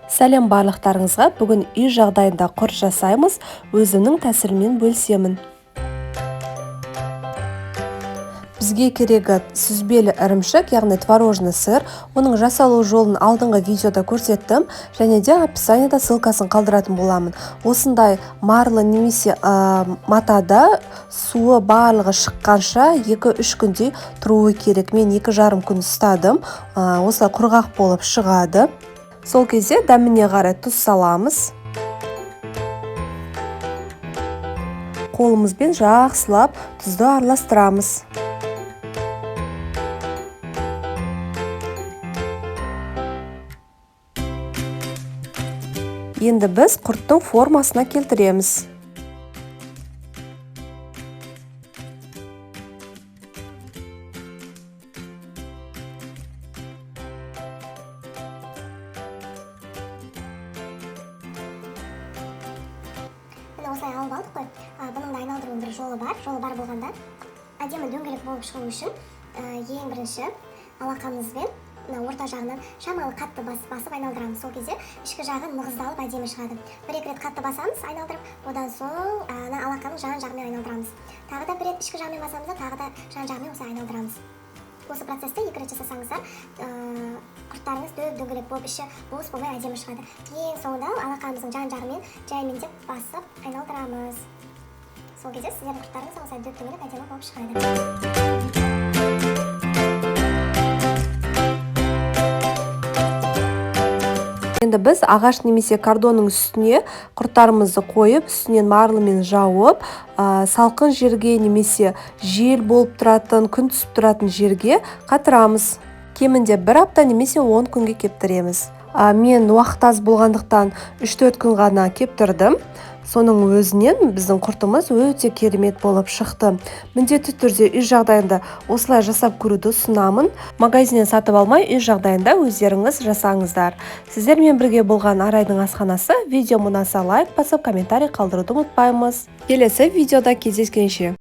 Сәлем барлықтарыңызға. Бүгін үй жағдайында құрт жасаймыз. Өзімнің тәсілмен бөлісемін. Бізге керегі сүзбелі ірімшік, яғни творожный сыр. Оның жасалу жолын алдыңғы видеода көрсеттім, және де описаниеда ссылкасын қалдыратын боламын. Осындай марлы немесе матада суы барлығы шыққанша 2-3 күндей тұруы керек. Мен 2,5 күн ұстадым. Осылай құрғақ болып шығады. Сол кезде дәміне қарай тұз саламыз. Қолымызбен жақсылап тұзды араластырамыз. Енді біз құрттың формасына келтіреміз. Осылай алып алдық қой. Бұның да айналдырудың бір жолы бар болғанда әдемі дөңгелек болып шығу үшін ең бірінші алақанымызбен орта жағынан шамалы қатты басып айналдырамыз. Сол кезде ішкі жағы нығыздалып әдемі шығады. 1-2 рет қатты басамыз айналдырып, одан соң алақанның жан жағымен айналдырамыз. Тағы да 1 рет ішкі жағымен басамыз да, тағы да жан жағымен осылай айналдырамыз. Осы процесті 2 рет жасасаңыздар, құрттарыңыз дөңгелек болып, іші бос болмай әдемі шығады. Ең соңында алақанымыздың жан жағымен жаймендеп басып айналдырамыз. Сол кезде сіздердің құрттарыңыз осылай дөңгелек әдемі болып шығады. Енді біз ағаш немесе кардонның үстіне құрттарымызды қойып, үстінен марлымен жауып, салқын жерге немесе жел болып тұратын, күн түсіп тұратын жерге қатырамыз. Кемінде 1 апта немесе 10 күнге кептіреміз. Мен уақыт аз болғандықтан 3-4 күн ғана кептірдім. Соның өзінен біздің құртымыз өте керемет болып шықты. Міндетті түрде үй жағдайында осылай жасап көруді ұсынамын. Магазиннен сатып алмай, үй жағдайында өздеріңіз жасаңыздар. Сіздермен бірге болған Арайдың асханасы. Видео ұнаса лайк басып, комментарий қалдыруды ұмытпаймыз. Келесі видеода кездескенше.